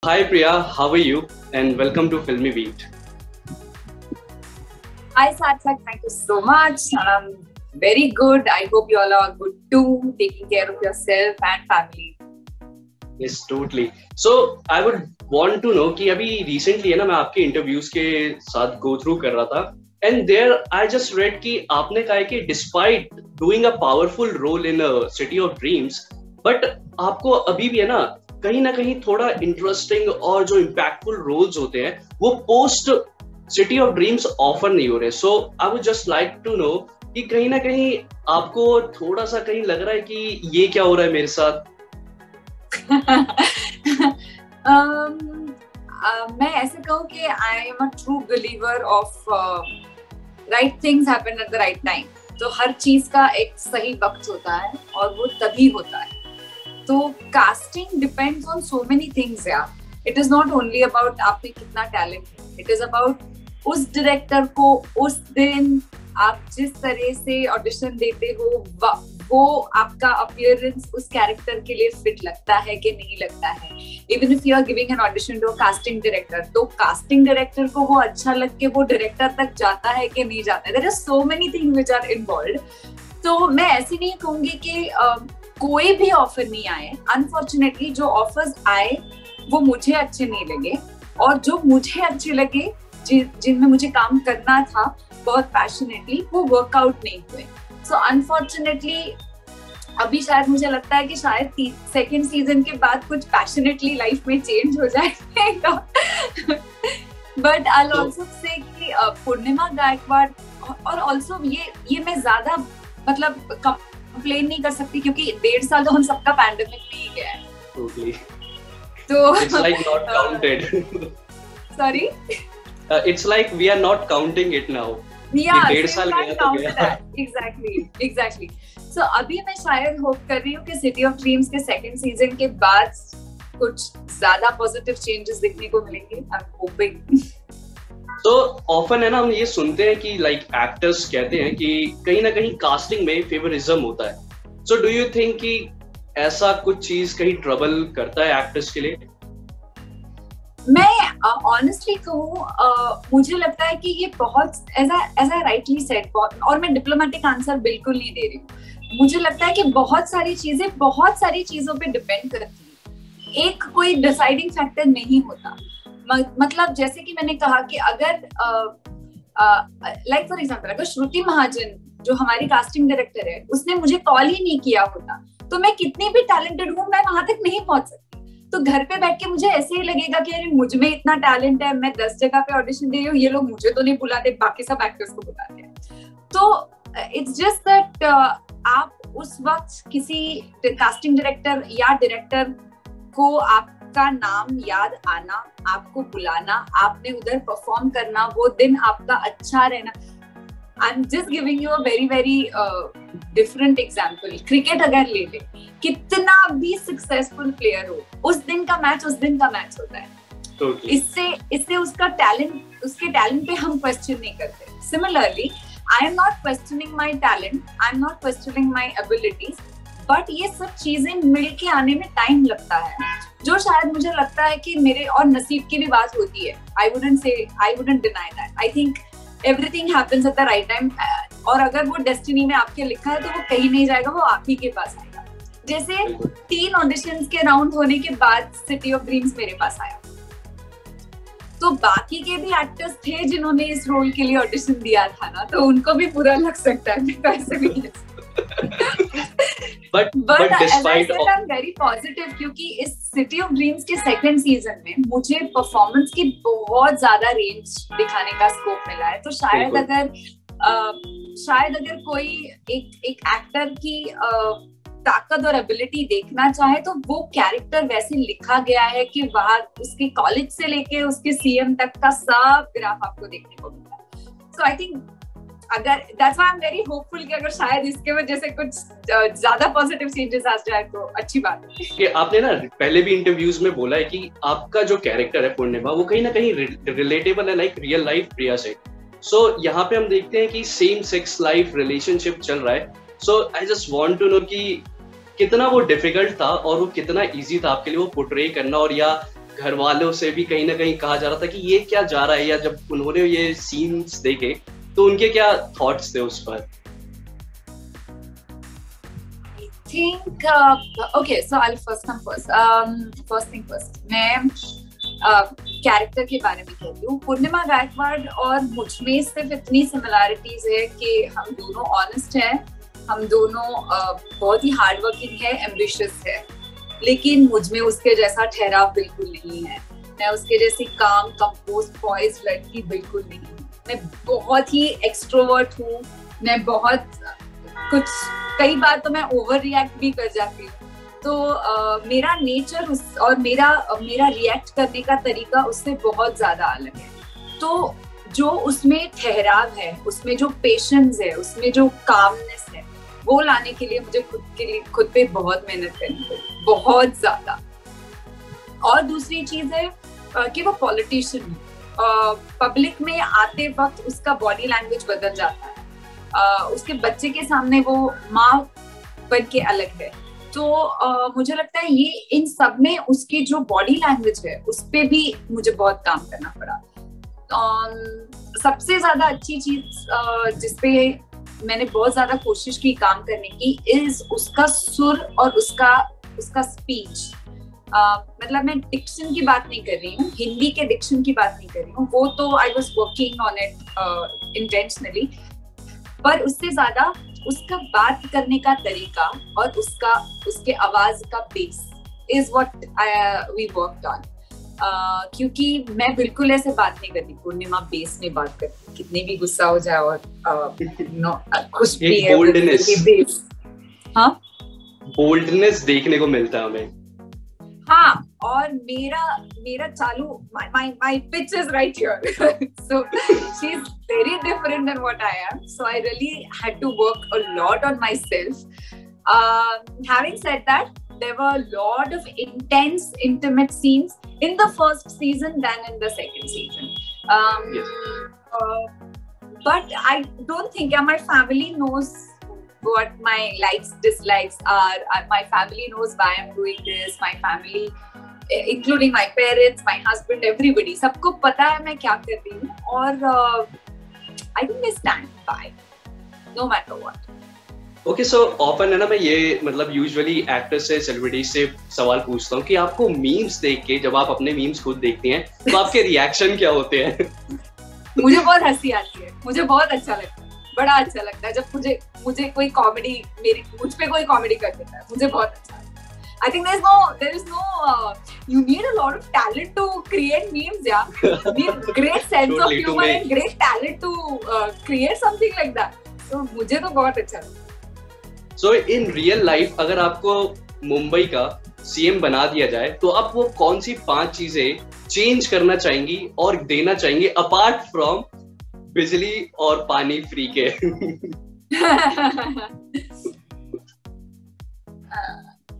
Hi Priya, how are you? And welcome to Filmy Beat. Hi Sarthak, thank you so much. Very good. I hope you all are good too, taking care of yourself and family. Yes, totally. So I would want to know कि अभी recently है ना मैं आपके interviews के साथ go through कर रहा था and there I just read कि आपने कहा है कि despite doing a powerful role in a City of Dreams, but आपको अभी भी है ना कहीं थोड़ा interesting और जो impactful roles होते हैं वो post City of Dreams offer नहीं हो रहे. So I would just like to know कि कहीं ना कहीं आपको थोड़ा सा कहीं लग रहा है कि ये क्या हो रहा है मेरे साथ. मैं ऐसे कहूँ कि आई am a true believer of right things happen at the right time. तो हर चीज का एक सही वक्त होता है और वो तभी होता है. तो casting depends on so many things यार. It is not only about आपने कितना टैलेंट है. इट इज अबाउट उस डायरेक्टर को उस दिन आप जिस तरह से ऑडिशन देते हो वो आपका अपीयरेंस उस कैरेक्टर के लिए फिट लगता है कि नहीं लगता है. Even if you are giving an audition to a casting director, तो कास्टिंग डायरेक्टर को वो अच्छा लग के वो डायरेक्टर तक जाता है कि नहीं जाता है. There are so many things which are involved. तो मैं ऐसे नहीं कहूंगी कि कोई भी ऑफर नहीं आए. अनफॉर्चुनेटली जो ऑफर्स आए वो मुझे अच्छे नहीं लगे और जो मुझे अच्छे लगे जिनमें मुझे काम करना था बहुत पैशनेटली वो वर्कआउट नहीं हुए. सो अनफॉर्चुनेटली अभी शायद मुझे लगता है कि शायद सेकेंड सीजन के बाद कुछ पैशनेटली लाइफ में चेंज हो जाएगा. But I will also say कि पूर्णिमा गायकवाड और आल्सो ये मैं ज्यादा मतलब कंप्लेन नहीं कर सकती क्योंकि 1.5 साल तो हम सबका पैंडेमिक में ही गया है. तो it's like not counted. Sorry? It's like we are not counting it now. Yeah, 1.5 साल गया तो गया. Exactly. So अभी मैं शायद होप कर रही हूँ कि सिटी ऑफ ड्रीम्स के सेकंड सीजन के बाद कुछ ज्यादा पॉजिटिव चेंजेस दिखने को मिलेंगे. I am hoping. तो ऑफन है ना हम ये सुनते हैं कि लाइक एक्टर्स कहते हैं कि कहीं ना कहीं कास्टिंग में फेवरिज्म होता है. सो डू यू थिंक कि ऐसा कुछ चीज कहीं ट्रबल करता है एक्टर्स के लिए? मैं ऑनेस्टली कहूँ मुझे लगता है कि ये बहुत एज आई राइटली सेड, और मैं डिप्लोमेटिक आंसर बिल्कुल नहीं दे रही हूँ. मुझे लगता है कि बहुत सारी चीजों पे डिपेंड करती है. एक कोई डिसाइडिंग फैक्टर नहीं होता. मतलब जैसे कि मैंने कहा कि अगर लाइक फॉर एग्जांपल अगर श्रुति महाजन जो हमारी कास्टिंग डायरेक्टर है उसने मुझे कॉल ही नहीं किया होता तो मैं कितनी भी टैलेंटेड हूँ मैं वहां तक नहीं पहुंच सकती. तो घर पे बैठ के मुझे ऐसे ही लगेगा कि अरे मुझ में इतना टैलेंट है, मैं 10 जगह पे ऑडिशन दे रही हूँ, ये लोग मुझे तो नहीं बुलाते, बाकी सब एक्टर्स को बुलाते हैं. तो इट्स जस्ट दैट आप उस वक्त किसी कास्टिंग डायरेक्टर या डायरेक्टर को आपका नाम याद आना, आपको बुलाना, आपने उधर परफॉर्म करना, वो दिन आपका अच्छा रहना. I'm just giving you a very different example. Cricket अगर ले ले, कितना भी सक्सेसफुल प्लेयर हो, उस दिन का मैच होता है. इससे उसके टैलेंट पे हम क्वेश्चन नहीं करते. Similarly I am not questioning my talent, I am not questioning my abilities, but ये सब चीजें मिल के आने में टाइम लगता है जो शायद मुझे लगता है कि मेरे और नसीब की भी बात होती है. I wouldn't deny that. I think everything happens at the right time. और अगर वो डेस्टिनी में आपके लिखा है तो वो कहीं नहीं जाएगा, वो आप ही के पास आएगा. जैसे 3 ऑडिशंस के राउंड होने के बाद सिटी ऑफ ड्रीम्स मेरे पास आया, तो बाकी के भी एक्टर्स थे जिन्होंने इस रोल के लिए ऑडिशन दिया था ना, तो उनको भी बुरा लग सकता है. तो ऐसे भी but despite as I'm very positive क्योंकि इस सिटी ऑफ ड्रीम्स के सेकंड सीजन में मुझे परफॉर्मेंस की बहुत ज्यादा रेंज दिखाने का स्कोप मिला है. तो शायद अगर कोई एक एक्टर की ताकत और एबिलिटी देखना चाहे तो वो कैरेक्टर वैसे लिखा गया है कि वहां उसके कॉलेज से लेके उसके सीएम तक का सब ग्राफ आपको देखने को मिलता है. सो आई थिंक अगर that's why I'm very hopeful कि अगर शायद इसके वजह से कुछ ज्यादा पॉजिटिव चेंजेस आ जाए तो अच्छी बात है. कि आपने ना पहले भी इंटरव्यूज में बोला है कि आपका जो कैरेक्टर है पूर्णिमा वो कहीं ना कहीं रिलेटेबल है लाइक रियल लाइफ प्रिया से. सो यहाँ पे हम देखते हैं कि सेम सेक्स लाइफ रिलेशनशिप चल रहा है. So I just want to know कि कितना वो डिफिकल्ट था और वो कितना इजी था आपके लिए वो पोर्ट्रे करना, और या घर वालों से भी कहीं ना कहीं कहा जा रहा था कि ये क्या जा रहा है, या जब उन्होंने ये सीन्स देखे तो उनके क्या थॉट्स थे उस पर? think okay, so I'll first come first. First thing first, मैं कैरेक्टर के बारे में कहती हूँ. पूर्णिमा गायकवाड़ और मुझ में सिर्फ इतनी सिमिलैरिटीज है कि हम दोनों ऑनेस्ट हैं, हम दोनों बहुत ही हार्ड वर्किंग है, एम्बिशियस है, लेकिन मुझ में उसके जैसा ठहराव बिल्कुल नहीं है. मैं उसके जैसी काम, कंपोज, पॉइज लड़की बिल्कुल नहीं हूँ. मैं बहुत ही एक्सट्रोवर्ट हूँ. मैं बहुत कुछ, कई बार तो मैं ओवर रिएक्ट भी कर जाती हूँ. तो मेरा नेचर और मेरा रिएक्ट करने का तरीका उससे बहुत ज्यादा अलग है. तो जो उसमें ठहराव है, उसमें जो पेशेंस है, उसमें जो कामनेस है, वो लाने के लिए मुझे खुद पे बहुत मेहनत करनी पड़ी, बहुत ज्यादा. और दूसरी चीज है कि वो पॉलिटिशियन है. पब्लिक में आते वक्त उसका बॉडी लैंग्वेज बदल जाता है. उसके बच्चे के सामने वो माँ बन के अलग है. तो मुझे लगता है ये इन सब में उसकी जो बॉडी लैंग्वेज है उस पे भी मुझे बहुत काम करना पड़ा. सबसे ज्यादा अच्छी चीज जिसपे मैंने बहुत ज्यादा कोशिश की काम करने की इज उसका सुर और उसका स्पीच. मतलब मैं डिक्शन की बात नहीं कर रही हूँ, हिंदी के डिक्शन की बात नहीं कर रही हूँ, वो तो I was working on it intentionally. पर उससे ज्यादा उसका बात करने का तरीका और उसके आवाज का base is what we worked on. क्योंकि मैं बिल्कुल ऐसे बात नहीं करती. पूर्णिमा बेस में बात करती, कितनी भी गुस्सा हो जाए और खुश भी है. बोल्डनेस, हाँ, बोल्डनेस देखने को मिलता है हमें. हाँ, और मेरा चालू my pitch is right here. So she's very different than what I am. So I really had to work a lot on myself. Having said that, there were a lot of intense, intimate scenes in the first season than in the second season. But I don't think my family knows what my likes, dislikes are. My family knows why I'm doing this. My family, including my parents, my husband, everybody, सबको पता है मैं क्या कर रही हूँ. और I think they stand by, no matter what. Okay, so often है ना, मैं ये मतलब यूजुअली एक्टर से, सेलिब्रिटी से सवाल पूछता हूँ कि आपको मीम्स देख के, जब आप अपने मीम्स खुद देखती हैं तो आपके रिएक्शन क्या होते हैं? मुझे बहुत हंसी आती है, मुझे बहुत अच्छा लगता है, बड़ा अच्छा लगता है जब मुझे कोई कॉमेडी, मुझ पे कोई कॉमेडी कर देता है. मुझे बहुत अच्छा लगता है. I think there is no you need a lot of talent to create memes. Yeah, you need great sense of humor and great talent to create something like that. So मुझे तो बहुत अच्छा लगता है. So in real life अगर आपको मुंबई का CM बना दिया जाए तो आप वो कौन सी 5 चीजें चेंज करना चाहेंगी और देना चाहेंगी अपार्ट फ्रॉम बिजली और पानी फ्री के?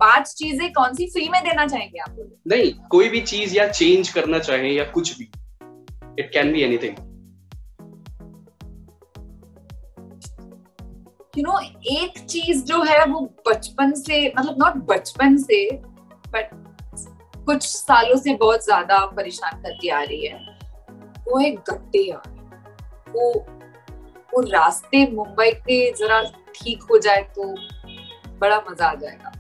5 चीजें कौन सी फ्री में देना चाहेंगे आप लोग? नहीं, कोई भी चीज या चेंज करना चाहें या कुछ भी. It can be anything. एक चीज जो है वो बचपन से, मतलब नॉट बचपन से बट कुछ सालों से बहुत ज्यादा परेशान करती आ रही है, वो है गड्ढे. यार वो रास्ते मुंबई के जरा ठीक हो जाए तो बड़ा मजा आ जाएगा.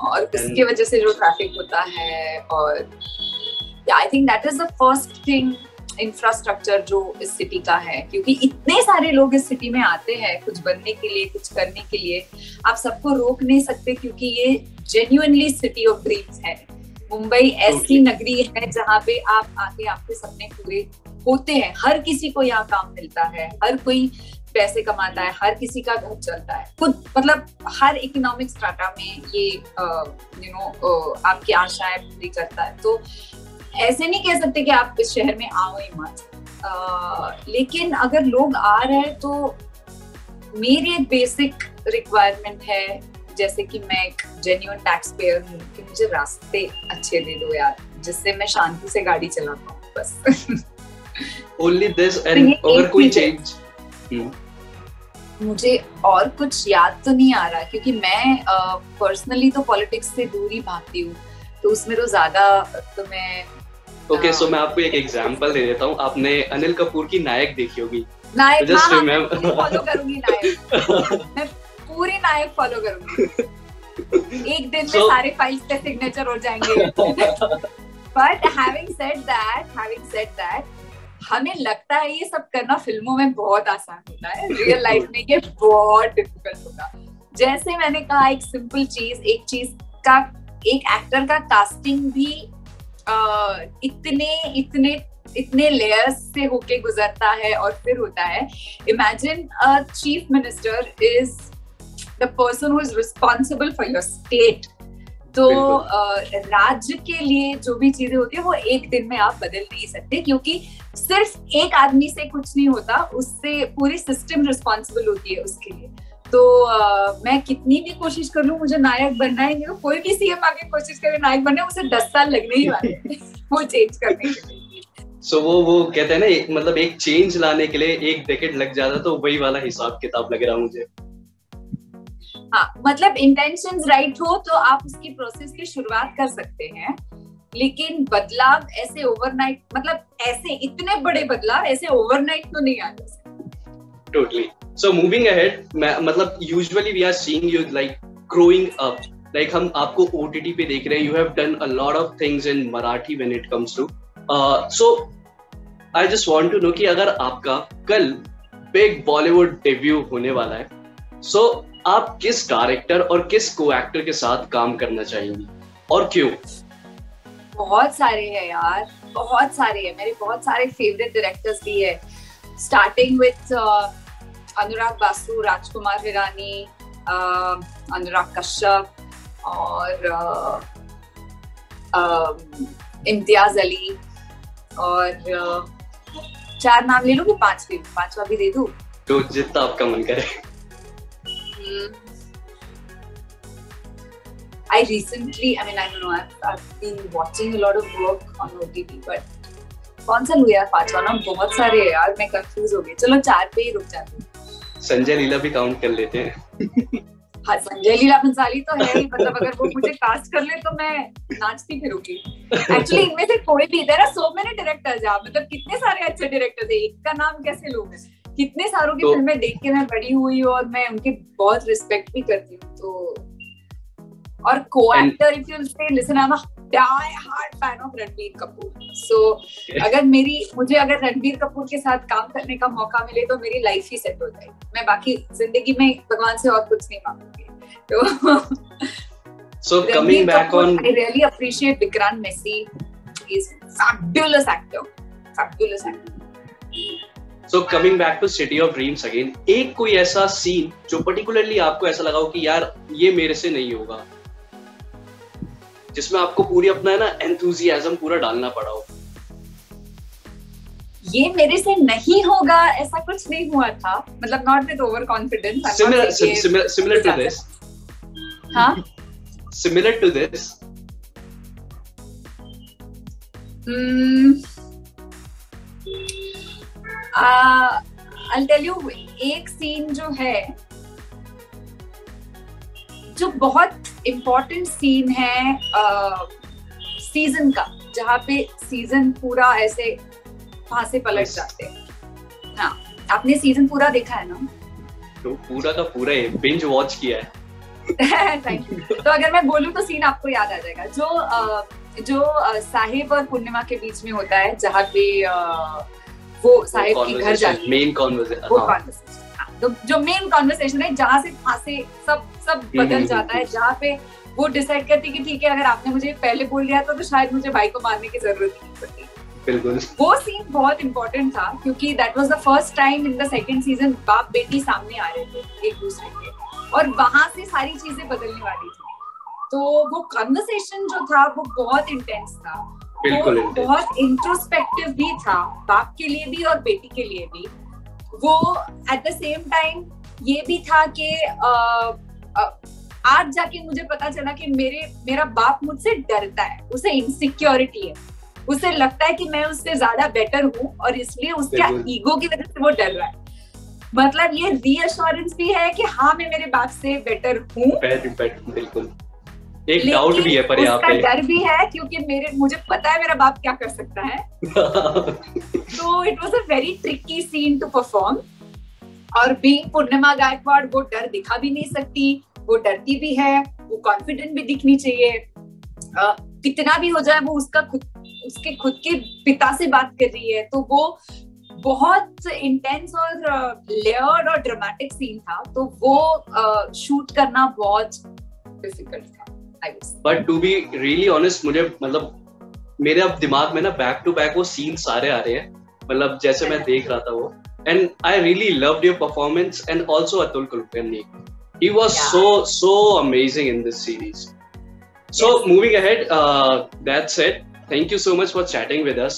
और इसकी वजह से जो ट्रैफिक होता है, और I think that is the first thing, infrastructure जो इस सिटी का है. क्योंकि इतने सारे लोग इस सिटी में आते हैं कुछ बनने के लिए, कुछ करने के लिए. आप सबको रोक नहीं सकते क्योंकि ये जेन्युइनली सिटी ऑफ ड्रीम्स है. मुंबई ऐसी नगरी है जहाँ पे आप आके आपके सपने पूरे होते हैं. हर किसी को यहाँ काम मिलता है, हर कोई पैसे कमाता है, हर किसी का घर चलता है. खुद मतलब हर इकोनॉमिक स्ट्राटा में ये आपकी आशाएं पूरी करता है. तो ऐसे नहीं कह सकते कि आप इस शहर में आओ ही मत. लेकिन अगर लोग आ रहे हैं तो मेरी एक बेसिक रिक्वायरमेंट है, जैसे कि मैं एक जेन्युइन टैक्स पेयर हूँ, कि मुझे रास्ते अच्छे दे दो यार, जिससे मैं शांति से गाड़ी चला पाऊँ बस. Only this. and अगर कोई चेंज मुझे और कुछ याद तो नहीं आ रहा क्योंकि मैं पर्सनली तो पॉलिटिक्स से दूर ही भागती हूँ. तो उसमें तो ज्यादा तो मैं ओके सो मैं आपको एक एग्जांपल दे देता हूँ. आपने अनिल कपूर की नायक देखी होगी. नायक फॉलो करूंगी. नायक मैं पूरी नायक फॉलो करूंगी. एक दिन में सारे फाइल्स पे सिग्नेचर हो जाएंगे. बट हैविंग सेड दैट हमें लगता है ये सब करना फिल्मों में बहुत आसान होता है. रियल लाइफ में ये बहुत डिफिकल्ट होगा. जैसे मैंने कहा, एक सिंपल चीज, एक एक्टर का कास्टिंग भी इतने लेयर्स से होके गुजरता है और फिर होता है. Imagine a chief minister is the person who is responsible for your state. तो राज्य के लिए जो भी चीजें होती है वो एक दिन में आप बदल नहीं सकते, क्योंकि सिर्फ एक आदमी से कुछ नहीं होता, उससे पूरी सिस्टम रिस्पॉन्सिबल होती है उसके लिए. तो मैं कितनी भी कोशिश कर लूं, मुझे नायक बनना है नहीं, कोई भी सीएम आके कोशिश करे नायक बनने, उसे 10 साल लगने ही वाले वो चेंज करने के लिए. सो वो कहते हैं ना, मतलब एक चेंज लाने के लिए 1 डेकेड लग जाता, तो वही वाला हिसाब किताब लग रहा मुझे. हाँ, मतलब इंटेंशंस राइट हो तो आप उसकी प्रोसेस की शुरुआत कर सकते हैं, लेकिन बदलाव ऐसे ओवरनाइट, मतलब ऐसे इतने बड़े बदलाव ऐसे ओवरनाइट तो नहीं आ सकते. टोटली. सो मूविंग अहेड, मतलब usually we are seeing you like growing up, like हम आपको ओटीटी पे देख रहे हैं. You have done a lot of things in Marathi when it comes to. So I just want to know कि अगर आपका कल बिग बॉलीवुड डेब्यू होने वाला है, सो आप किस डायरेक्टर और किस को एक्टर के साथ काम करना चाहेंगी और क्यों? बहुत सारे हैं यार, बहुत सारे हैं. मेरे बहुत सारे फेवरेट डायरेक्टर्स भी है, स्टार्टिंग विथ अनुराग बासु, राजकुमार हिरानी, अनुराग कश्यप और इम्तियाज अली, और 4 नाम ले लूं कि 5वां भी दे दूं? तो जितना आपका मन करे. I don't know, I've been watching a lot of work on OTT, but कौन सा लूं यार 5वां नाम? बहुत सारे हैं यार, मैं कंफ्यूज हो गई. चलो 4 पे ही रुक जाती हूँ. संजय लीला भी काउंट कर लेते हैं. हाँ, संजय लीला भंसाली तो है ही, मतलब अगर वो मुझे कास्ट कर ले तो मैं नाचती फिरूंगी. एक्चुअली इनमें से कोई भी, there are so many directors, मतलब कितने सारे अच्छे डायरेक्टर्स है, एक का नाम कैसे लूं मैं? कितने सारों की फिल्में देख के मैं बड़ी हुई और मैं उनकी बहुत रिस्पेक्ट भी करती हूँ. तो और co-actor, if you say listen, I am a die hard fan of Ranbir Kapoor. So अगर मुझे अगर रणबीर कपूर के साथ काम करने का मौका मिले तो मेरी लाइफ ही सेट हो जाएगी. मैं बाकी जिंदगी में भगवान से और कुछ नहीं मांगूंगी. So coming back on, I really appreciate Vikrant Messi. He's fabulous actor. So coming back to City of Dreams again, एक कोई ऐसा सीन जो पर्टिकुलरली आपको ऐसा लगा हो कि यार ये मेरे से नहीं होगा, जिसमें आपको पूरी अपना है ना एंथुसियाज्म पूरा डालना पड़ा हो? ये मेरे से नहीं होगा ऐसा कुछ नहीं हुआ था, मतलब not with over confidence. Similar to this. हाँ, similar to this. I'll tell you, एक सीन जो है, जो बहुत इम्पोर्टेंट सीन है सीजन का, जहाँ पे सीजन पूरा ऐसे वहां से पलट जाते हैं. हाँ, आपने सीजन पूरा देखा है ना? तो पूरा का पूरा बिंज वॉच किया है. Thank you. तो अगर मैं बोलूं तो सीन आपको याद आ जाएगा, जो साहिब और पूर्णिमा के बीच में होता है, जहाँ पे वो साहिब के घर जाती है. Main conversation. तो जो मेन कॉन्वर्सेशन है, जहाँ से वहां से सब बदल जाता है, जहाँ पे वो डिसाइड करती है कि ठीक है, अगर आपने मुझे पहले बोल दिया तो शायद मुझे भाई को मारने की जरूरत नहीं पड़ती. बिल्कुल. वो सीन बहुत इम्पोर्टेंट था, क्योंकि that was the first time in the second season बाप बेटी सामने आ रहे थे एक दूसरे के, और वहां से सारी चीजें बदलने वाली थी. तो वो कन्वर्सेशन जो था वो बहुत इंटेंस था. बिल्कुल. वो बहुत इंट्रोस्पेक्टिव भी था, बाप के लिए भी और बेटी के लिए भी. वो एट द सेम टाइम ये भी था कि आज जाके मुझे पता चला कि मेरा बाप मुझसे डरता है, उसे इनसिक्योरिटी है, उसे लगता है कि मैं उससे ज्यादा बेटर हूँ और इसलिए उसके ईगो की वजह से वो डर रहा है. मतलब ये रीअश्योरेंस भी है कि हाँ, मैं मेरे बाप से बेटर हूँ. बिल्कुल. एक डाउट भी है पर यहाँ पे उसका डर भी है क्योंकि मुझे पता है मेरा बाप क्या कर सकता है। तो it was a very tricky scene to perform. और बीइंग पूर्णिमा गायकवाड़ वो डर दिखा भी नहीं सकती, वो डरती भी है, वो कॉन्फिडेंट भी दिखनी चाहिए। कितना भी हो जाए वो उसके खुद के पिता से बात कर रही है, तो वो बहुत इंटेंस और लेयर्ड और ड्रामेटिक सीन था, तो वो शूट करना बहुत डिफिकल्ट था। But to be really honest, मुझे मतलब मेरे अब दिमाग में ना बैक टू बैक वो सीन सारे आ रहे हैं, मतलब जैसे मैं देख रहा था वो, and I really loved your performance and also Atul Kulkarni, he was so amazing in this series. So moving ahead, that's it. Thank you so much for chatting with us.